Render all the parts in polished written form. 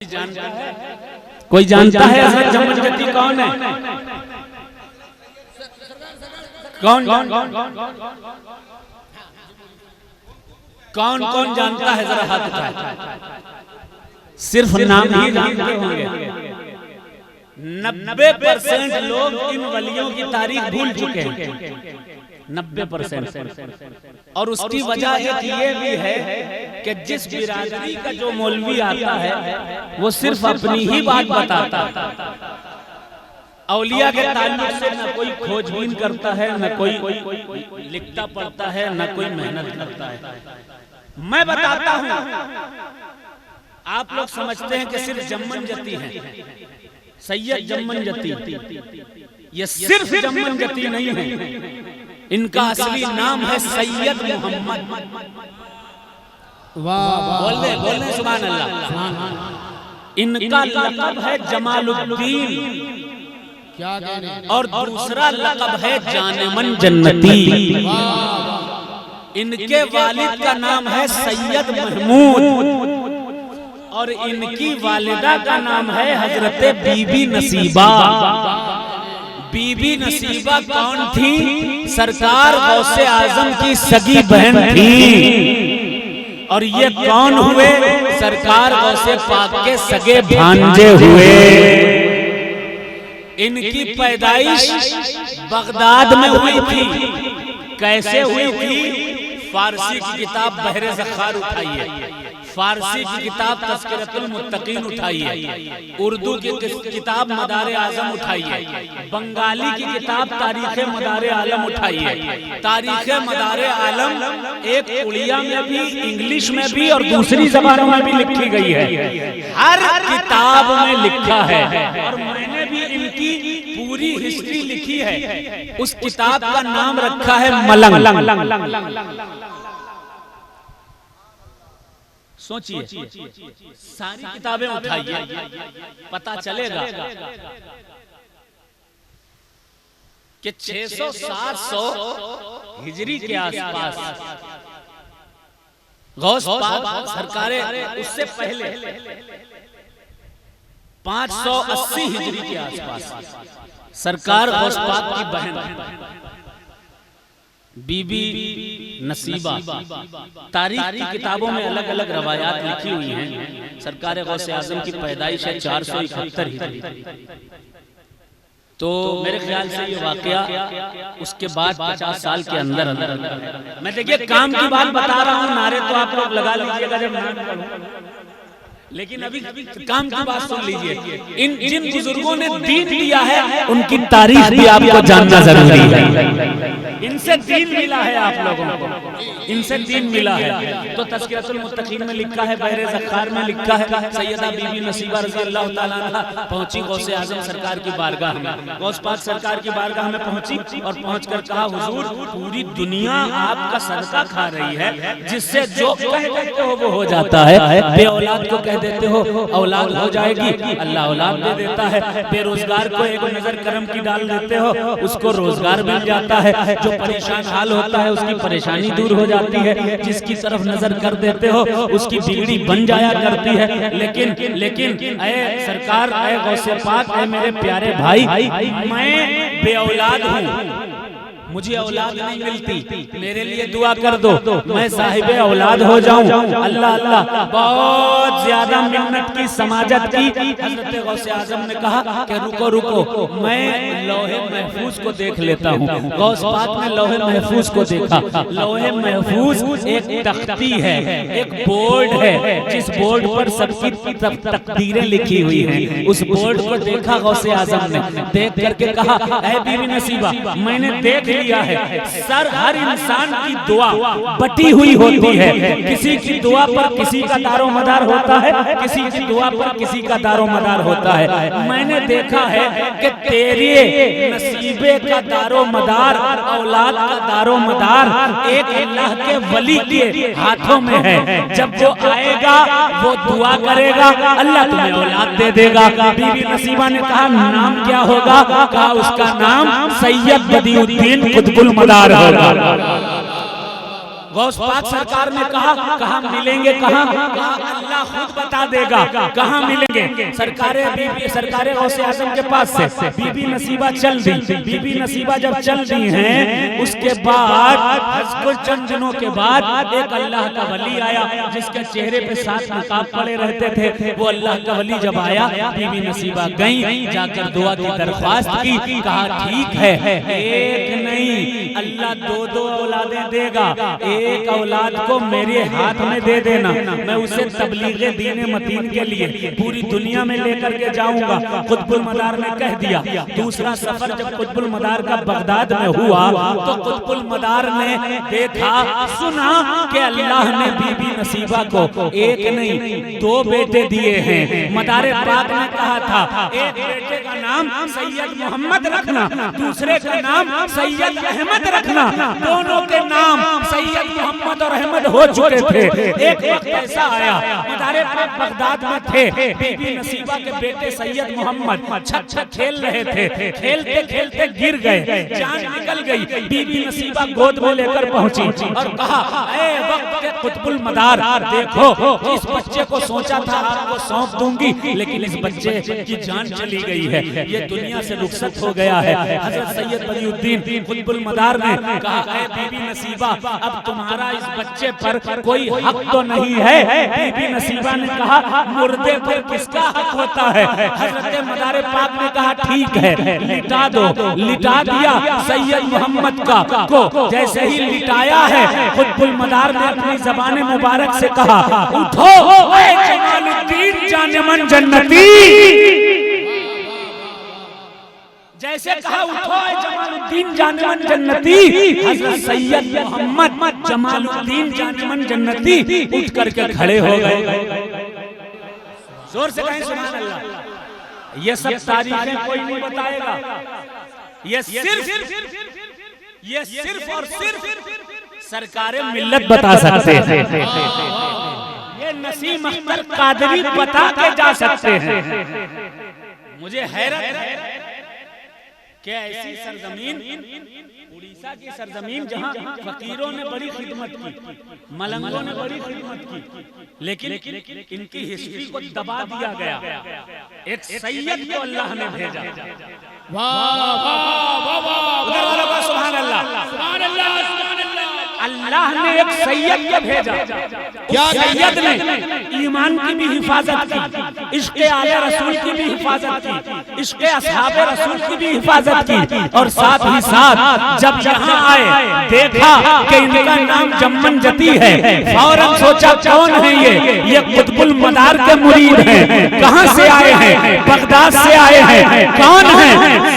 जानता है? कोई जानता है हजरत जम्मन जती कौन है? कौन कौन कौन जानता है? जरा हाथ उठाए। सिर्फ नाम ही जानते होंगे। 90% लोग इन वलियों की तारीख भूल चुके हैं। 90%। और उसकी वजह एक ये भी है कि जिस बिरादरी का जो मौलवी आता है वो सिर्फ अपनी ही बात बताता है। औलिया के ताल्लुक से न कोई खोजबीन करता है, न कोई लिखता पढ़ता है, न कोई मेहनत करता है। मैं बताता हूँ, आप लोग समझते हैं कि सिर्फ जम्मन जती है, सैयद जम्मन जती। ये सिर्फ जम्मन जती नहीं है, इनका असली नाम है सैयद मोहम्मद। बोलने सुभान अल्लाह। इनका लक़ब है जमालुद्दीन और दूसरा लक़ब है जानेमन जन्नती। इनके वालिद का नाम है सैयद महमूद और इनकी वालिदा का नाम है हजरत बीबी नसीबा। बीबी नसीबा कौन थी? सरकार गौसे आजम की सगी बहन थी। और ये कौन हुए? सरकार गौसे पाक के सगे भांजे हुए। इनकी पैदाइश बगदाद में हुई थी। कैसे हुई थी? फारसी की किताब बहरे ज़खार उठाइए, फारसी की किताब तज़किरतुल मुत्तकीन उठाइए, उर्दू की किताब मदारे आज़म उठाइए, बंगाली की किताब तारीख़े मदारे आलम उठाइए। तारीख़े मदारे आलम एक उड़िया में भी, इंग्लिश में भी और दूसरी ज़बानों में भी लिखी गई है। हर किताब में लिखा है और मैंने भी इनकी पूरी हिस्ट्री लिखी है। उस किताब का नाम रखा है मलंग। सोचिए, सारी किताबें उठाइए, पता चलेगा कि 600-700 हिजरी के आसपास गौस पाक सरकारें, उससे पहले 580 हिजरी के आसपास सरकार गौस पाक की बहन बीबी नसीबा, तारीख की किताबों में अलग अलग रवायात लिखी हुई हैं। सरकार गौसे आजम की पैदाइश है 471 हिजरी। तो मेरे ख्याल से ये वाकया उसके बाद 50 साल के अंदर अंदर। मैं देखिए काम की बात बता रहा हूँ, नारे तो आप लोग लगा लीजिएगा जब नाम पढ़ूं, लेकिन अभी काम की बात सुन लीजिए। इन जिन बुजुर्गों ने दीन दिया है उनकी तारीख भी आपको जानना जरूरी है। इनसे दीन मिला है आप लोगों को, इनसे दीन मिला है। तो तज़किरतुल मुत्तकीन में लिखा है, बहरे ज़खार में लिखा है, सैयदा बीबी नसीबा रज़ी अल्लाह ताला अन्हा पहुंची गौसे आज़म सरकार की बारगाह में। गौस पाक सरकार की बारगाह में पहुंची और पहुंचकर कहा, हुजूर पूरी दुनिया आपका सदका खा रही है, जिससे जो कह देते हो वो हो जाता है। बे औलाद को कह देते हो औलाद हो जाएगी, अल्लाह औलाद दे देता है। बेरोजगार को एक नजर करम की डाल देते हो, उसको रोजगार मिल जाता है। जो परेशान हाल होता है उसकी परेशानी दूर हो जाती है। जिसकी तरफ नजर कर देते हो उसकी बिगड़ी बन जाया करती है। लेकिन ऐ सरकार, ऐ गौसे पाक, ऐ मेरे प्यारे भाई, मैं बे औलाद हूँ, मुझे औलाद नहीं मिलती, मेरे लिए दुआ कर दो, मैं साहिबे औलाद हो जाऊं। अल्लाह अल्लाह, बहुत ज्यादा मिन्नत की, समाजत की। हज़रत गौसे आज़म ने कहा कि रुको रुको, मैं लौहे महफूज को देख लेता हूँ। गौस पाक ने लौहे महफूज को देखा। लौहे महफूज एक तख्ती है, एक बोर्ड है, जिस बोर्ड पर सबकी तकदीरें लिखी हुई हैं। उस बोर्ड को देखा गौसे आज़म ने, देख करके कहा, ऐ बीबी नसीबा, मैंने देख लिया है, सर हर इंसान की दुआ बटी हुई होती है। किसी की दुआ पर किसी का दारो मदार होता है, किसी की दुआ पर किसी का दारो मदार होता है। मैंने देखा है कि तेरे नसीबे का दारो मदार, औलाद का दारो मदार एक अल्लाह के वली के हाथों में है। जब वो आएगा वो दुआ करेगा, अल्लाह तुम्हें औलाद दे देगा। बीबी नसीबा ने कहा, नाम क्या होगा? कहा उसका नाम सैयद बदिउद्दीन कुतुबुल मदार होगा। गौस पाक सरकार ने कहा मिलेंगे कहाँ? अल्लाह खुद बता देगा कहाँ मिलेंगे। सरकारे गौसे आजम के पास से बीबी नसीबा चल दी। बीबी नसीबा जब चल दी हैं, उसके बाद कुछ चंद दिनों के बाद एक अल्लाह का वली आया जिसके चेहरे पे 7 नकाब पड़े रहते थे। वो अल्लाह का वली जब आया, बीबी नसीबा गई, जाकर दुआ की दरख्वास्त की, कहा ठीक है, एक नहीं अल्लाह 2 औलादें देगा, एक औलाद को मेरे हाथ में दे देना, मैं उसे तबलीगे दीन मतीन के लिए पूरी दुनिया में लेकर के जाऊंगा। कुतुबुल मदार ने कह दिया। दूसरा सफर जब कुतुबुल मदार का बगदाद में हुआ तो कुतुबुल मदार ने देखा, सुना कि अल्लाह ने बीबी नसीबा को एक नहीं 2 बेटे दिए हैं। मदारे पाक ने कहा था एक बेटे का नाम सैयद मोहम्मद रखना, दूसरे का नाम सैयद अहमद रखना। दोनों के नाम सैयद मोहम्मद और अहमद हो चुके थे। एक वक्त ऐसा आया, मदारे पाक बगदाद में थे, बीबी नसीबा के बेटे सैयद मोहम्मद छत खेल रहे थे, खेलते खेलते गिर गए, जान निकल गई। बीबी नसीबा गोद में लेकर पहुंची और कहा, ए वक्त के कुतुबुल मदार, देखो इस बच्चे को सोचा था आपको सौंप दूंगी, लेकिन इस बच्चे की जान चली गई है, ये दुनिया से रुखसत हो गया है। हजरत सैयद बदिउद्दीन कुतुबुल मदार ने कहा, ए बीबी नसीबा, अब तुम्हारा इस बच्चे पर कोई हक तो नहीं है। बीबी नसीबा ने कहा, मुर्दे पर किसका हक होता है? हजरत मदारे पाक ने कहा, ठीक है लिटा दो। लिटा दिया सैयद मोहम्मद को। जैसे ही लिटाया है, कुतुबुल मदार ने अपनी ज़बान मुबारक से कहा, उठो ए जमालुद्दीन जानेमन जन्नती। जैसे कहा उठो जमालुद्दीन जानेमन जन्नती, हज़रत सैयद मोहम्मद जमालुद्दीन जानेमन जन्नती उठ करके खड़े हो गए। जोर से कहें सुभान अल्लाह। ये सब तारीखें कोई नहीं बताएगा, ये सिर्फ और सिर्फ सरकारे मिल्लत बता सकते हैं। ये नसीम अख्तर कादरी बता के जा सकते हैं। मुझे हैरत है कि ऐसी सरजमीन, उड़ीसा की सरजमीन, जहां फकीरों ने बड़ी खिदमत की, मलंगों ने बड़ी खिदमत की, लेकिन इनकी हिस्ट्री को दबा दिया गया। एक सैयद को अल्लाह ने भेजा। वाह वाह वाह, सुभान अल्लाह, सुभान अल्लाह, सुभान अल्लाह। अल्लाह ने एक सैयद को भेजा। क्या सैयद ने ईमान की भी हिफाजत की, इश्क़ आले रसूल की भी हिफाजत की, इश्क़ असहाबे रसूल की भी हिफाजत की, और साथ ही साथ जब यहाँ आए देखा कि इनका नाम जम्मन जती है, फौरन सोचा कौन है ये कुतुबुल मदार के मुरीद हैं। कहाँ से आए हैं? बगदाद से आए हैं। कौन है?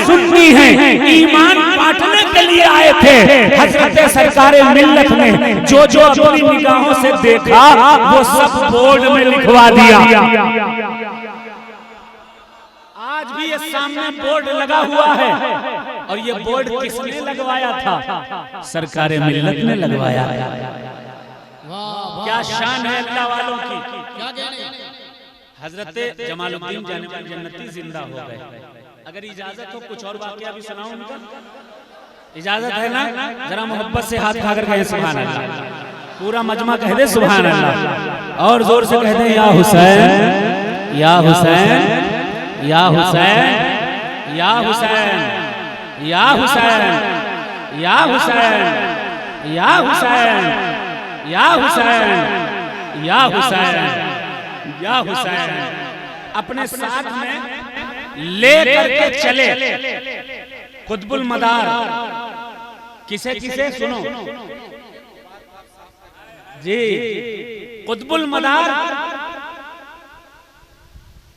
सुन्नी हैं, ईमान बांटने के लिए आए थे। हजरत सरकारे मिल्लत ने जो अपनी निगाहों से देखा वो सब बोर्ड में लिखवा दिया। आज भी ये सामने बोर्ड लगा हुआ है, और ये बोर्ड किसने लगवाया था? सरकारे मिल्लत ने लगवाया। क्या शान है अल्लाह वालों की। हजरत जमालुद्दीन जानेमन जन्नती जिंदा हो गए। अगर इजाजत हो कुछ और वाकया भी सुनाऊं उनका? इजाजत है ना? जरा मोहब्बत से हाथ उठाकर कहे सुभान अल्लाह। पूरा मजमा कह दे सुभान अल्लाह, और जोर से कह दे या हुसैन या हुसैन या हुसैन या हुसैन या हुसैन या हुसैन या हुसैन या हुसैन या हुसैन या हुसैन। अपने साथ में ले करके चले कुतुबुल मदार। किसे किसे? सुनो जी, कुतुबुल मदार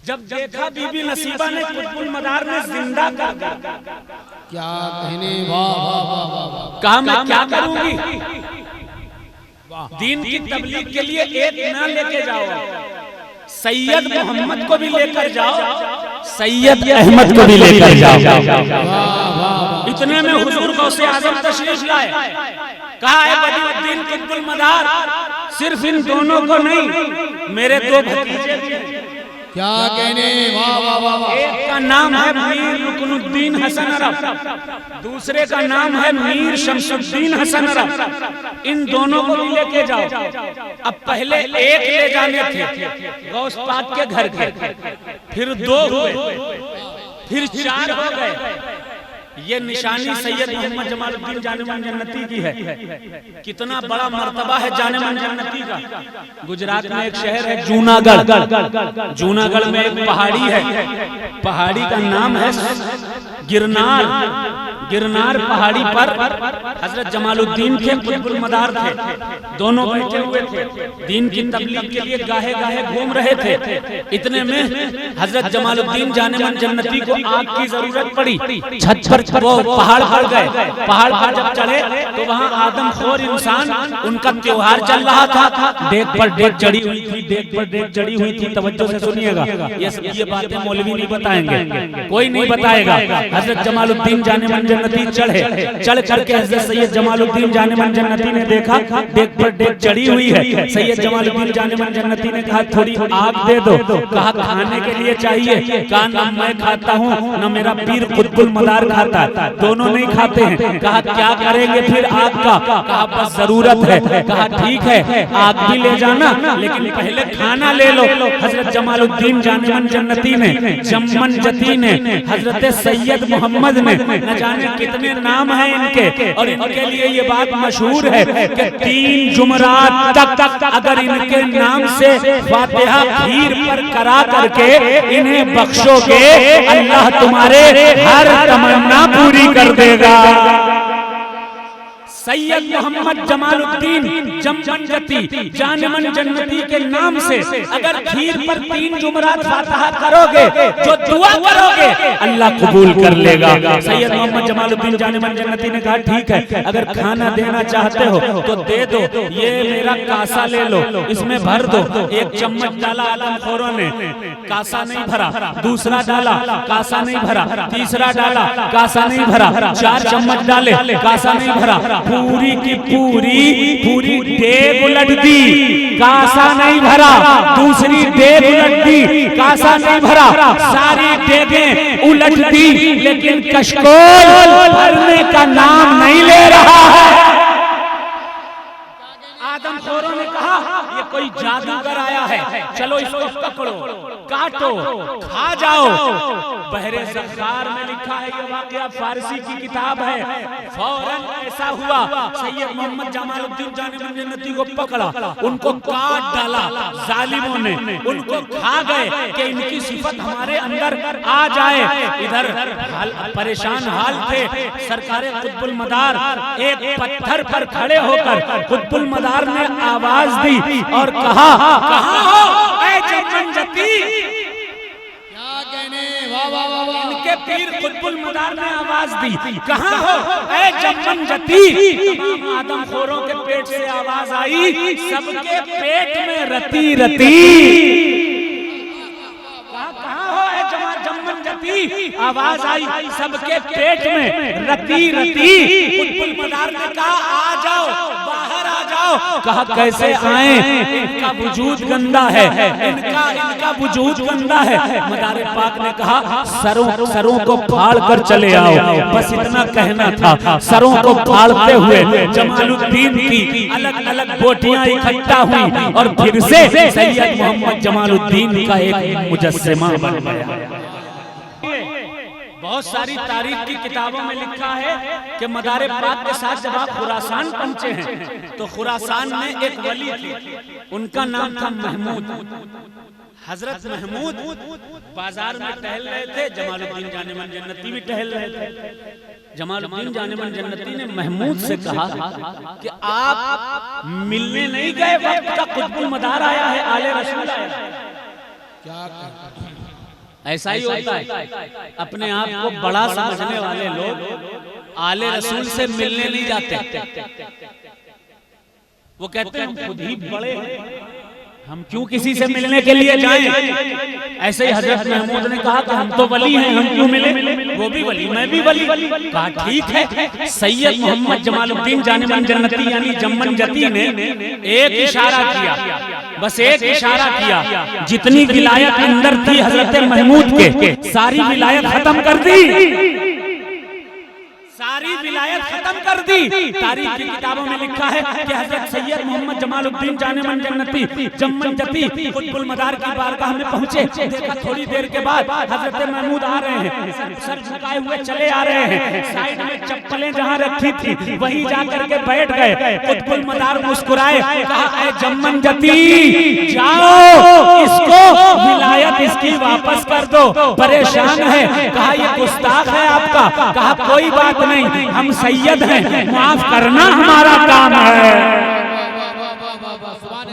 जब देखा बीबी नसीबा ने कुतुबुल मदार ने जिंदा कर दिया, क्या कहने, वाह, कहा मैं क्या करूंगी, दीन की तबलीग के लिए एक ना लेके जाओ, सैयद मोहम्मद को भी लेकर जाओ, सैयद अहमद को भी लेकर जाओ। इतने में हुजूर गौसे आजम तशरीफ लाए। कहा है बदिउद्दीन कुतुबुल मदार, सिर्फ इन दोनों को नहीं, मेरे 2 भतीजे भी हैं, क्या कहने, वाह वाह वाह वाह। एक का नाम है मीर रुकनुद्दीन हसन अरब, दूसरे का नाम है मीर शमसुद्दीन हसन अरब। इन दोनों को भी लेके जाओ। अब पहले एक ले जाने थे गौस पाक के घर के, फिर 2 हुए, फिर 4 हो गए। ये निशानी सैयद मोहम्मद जमालुद्दीन जानेमन जन्नती की है। कितना बड़ा मर्तबा है जानेमन जन्नती का। गुजरात में एक शहर है जूनागढ़, जूनागढ़ में एक पहाड़ी है, पहाड़ी का नाम है गिरनार। गिरनार पहाड़ी पर हजरत जमालुद्दीन के कुतुबुल मदार थे, दोनों बैठे हुए थे, दीन की तबलीग के लिए गाहे गाहे घूम रहे थे। इतने में हजरत जमालुद्दीन जानेमन जन्नती को आग की जरूरत पड़ी। छत पर वो पहाड़ पर गए, पहाड़ पर जब चढ़े तो वहाँ आदमखोर इंसान, उनका त्योहार चल रहा था, डेग पर डेग चढ़ी हुई थी, डेग पर डेग चढ़ी हुई थी। तवज्जो से सुनिएगा, ये बातें मौलवी नहीं बताएंगे, कोई नहीं बताएगा। हजरत जमालुद्दीन जानेमन जन्नती चढ़ करके हजरत सैयद जमालुद्दीन जानेमन जन्नती ने देखा डेग पर डेग चढ़ी हुई है। सैयद जमालुद्दीन जानेमन जन्नती ने कहा थोड़ी आग दे दो। कहा खाने के लिए चाहिए। कहा न मैं खाता हूँ न मेरा पीर कुतुबुल मदार खाता, दोनों नहीं खाते हैं। कहा क्या करेंगे फिर आग का? कहा बस जरूरत है। कहा ठीक है आग भी ले जाना, लेकिन पहले खाना ले लो। हजरत जमालुद्दीन जानेमन जन्नती ने, जम्मन जती ने, हजरत सैयद मोहम्मद ने, न जाने कितने नाम हैं इनके, और इनके लिए ये बात मशहूर है कि 3 जुमरात तक अगर इनके नाम से फातिहा खीर पर करा करके इन्हें बख्शोगे, अल्लाह तुम्हारे हर तमन्ना पूरी कर देगा। सैयद मोहम्मद जमालुद्दीन जम्मन जती जानेमन जन्नती के नाम से अगर खीर पर 3 जुमरात फातिहा करोगे, जो दुआ करोगे अल्लाह कबूल कर लेगा। सैयद मोहम्मद जमालुद्दीन जानेमन जन्नती ने कहा ठीक है, अगर खाना देना चाहते हो तो दे दो, ये मेरा कासा ले लो, इसमें भर दो। 1 चम्मच डाला आदमखोरों ने, कासा नहीं भरा। दूसरा डाला, कासा नहीं भरा। तीसरा डाला, कासा नहीं भरा। 4 चम्मच डाले, कासा नहीं भरा। पूरी की पूरी डेग उलट दी, कासा नहीं भरा। दूसरी डेग उलट दी, कासा नहीं भरा। सारी डेगें उलट दी, लेकिन कशकोल भरने का नाम नहीं ले रहा है। आदमखोरों ने कहा ये कोई जादूगर आया है, चलो इसको पकड़ो, काटो, खा जाओ। बहरे ज़ख़्ख़ार में लिखा है, ये वाक़या फारसी की किताब है। फौरन ऐसा हुआ, सैयद मोहम्मद जमालुद्दीन जानेमन जन्नती को पकड़ा, उनको काट डाला जालिमों ने, उनको खा गए कि इनकी सिफत हमारे अंदर आ जाए। इधर परेशान हाल थे सरकारे कुतुबुल मदार। एक पत्थर पर खड़े होकर कुतुबुल मदार ने आवाज दी और कहा कहाँ हो ऐ जम्मन जती? क्या कहने, वाह वाह वाह वाह। इनके पीर कुतुबुल मदार ने आवाज दी, कहाँ हो ऐ जम्मन जती? आदमखोरों के पेट से आवाज आई, सबके पेट में रती रती। कहाँ हो ऐ जम्मन जती? आवाज आई सबके पेट में रती रती। कुतुबुल मदार ने कहा आ जाओ, बाहर आ जाओ। कहा कैसे आए? इनका वजूद गंदा है, इनका वजूद गंदा है। मदार पाक ने कहा सरों को फाड़ कर चले आओ। बस इतना कहना था। सरों को फाड़ते हुए जमालुद्दीन की अलग अलग बोटियां इकट्ठा हुई और फिर से सैयद मोहम्मद जमालुद्दीन का एक मुजस्समा बन गया। बहुत सारी तारीख की किताबों में लिखा है कि मदार पाक के साथ जब आप खुरासान पहुंचे हैं तो खुरासान में एक वली थे, उनका नाम था महमूद। हजरत महमूद बाजार में टहल रहे थे, जमालुद्दीन जानेमन जन्नती भी टहल रहे थे। जमालुद्दीन जानेमन जन्नती ने महमूद से कहा कि आप मिलने नहीं गए, वक्त का कुतुबुल मदार आया है, आले रसूल आया है। क्या ऐसा ही होता है, अपने आप को बड़ा समझने वाले लोग आले रसूल से मिलने नहीं जाते। वो कहते हैं हम खुद ही बड़े हैं, हम क्यों किसी से मिलने के लिए जाएं? ऐसे ही हजरत महमूद ने कहा कि हम तो वली हैं, हम क्यों मिले? वो भी वली, मैं भी वली। कहा ठीक है। सैयद मोहम्मद जमालुद्दीन जानेमन जन्नती यानी जम्मन जती ने एक इशारा किया, बस एक इशारा किया, जितनी विलायत अंदर थी हजरत महमूद के, सारी विलायत खत्म कर दी, सारी विलायत खत्म कर दी। तारीख की किताबों में लिखा है कि हजरत सैयद मोहम्मद जमालुद्दीन जानेमन जन्नती जम्मन जती कुतुबुल मदार की बारगाह में पहुंचे। देखा थोड़ी देर के बाद हजरत महमूद आ रहे हैं, सर झुकाए हुए चले आ रहे हैं, साइड में चप्पलें जहां रखी थी वहीं जाकर के बैठ गए। कुतुबुल मदार मुस्कुराए, कहा ऐ जम्मन जती जाओ इसको विलायत इसकी वापस कर दो, परेशान है। कहा ये गुस्ताख है आपका। कहा कोई बात नहीं, हम सैयद हैं, माफ करना हमारा काम है।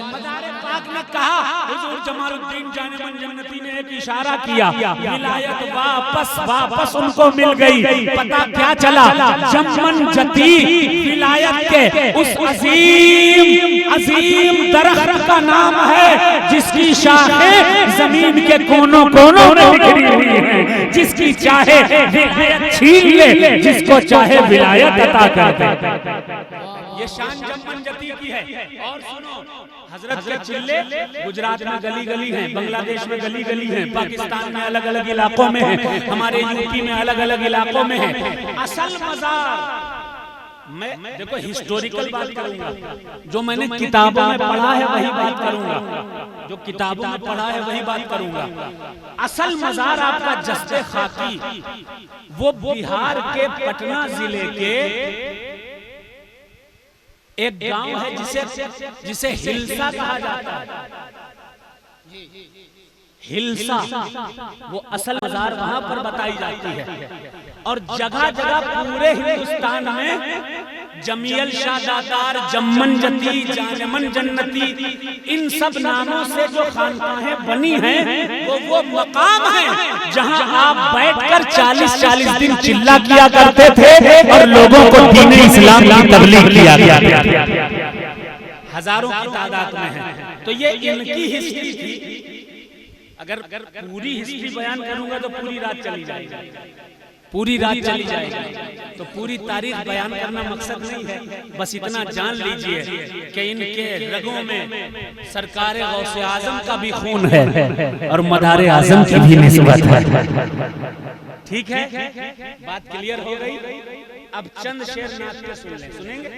मदारे पाक ने कहा, हुजूर जमालुद्दीन जानेमन जन्नती ने एक इशारा किया, विलायत वापस उनको मिल गई। पता क्या चला, जम्मन जती विलायत के उस अजीम दरख्त का नाम है जिसकी शाखें जमीन के कोनों कोनों में बिखरी हुई हैं, जिसकी चाहे विलायत छीन ले, जिसको चाहे विलायत अता कर दे। ये शान जम्मन जती की है। और सुनो, हजरत के चिल्ले गुजरात में गली गली हैं, बांग्लादेश में गली गली हैं, पाकिस्तान में अलग अलग इलाकों में है, हमारे यूपी में अलग अलग इलाकों में है। असल मज़ार मैं देखो हिस्टोरिकल बात करूंगा, जो मैंने किताबों में पढ़ा है वही बात करूंगा, जो किताबों में पढ़ा है वही बात करूंगा। असल मज़ार आपका जस्ते खाकी वो बिहार के पटना जिले के एक गांव है जिसे हिल्सा कहा जाता है। हिल्सा वो असल मज़ार वहां पर बताई जाती है। और जगह जगह पूरे हिंदुस्तान में जमील शाह दातार, जम्मन जती, जानेमन जन्नती, इन सब नामों से जो खानकाहें बनी हैं वो मकाम है जहां आप बैठकर 40-40 दिन चिल्ला किया करते थे और लोगों को दीन इस्लाम की तबलीग किया करते थे। हजारों की तादाद में है। तो ये इनकी हिस्ट्री थी। अगर पूरी हिस्ट्री बयान करूंगा तो पूरी रात चली जाएगी, पूरी रात चली जाएगी। तो पूरी तारीख बयान करना मकसद नहीं है, बस इतना जान लीजिए कि इनके रगों में सरकार गौसे आजम का भी खून है और मदारे आजम की भी निस्बत है। ठीक है, बात क्लियर हो गई। अब चंद शेर नात के सुनेंगे।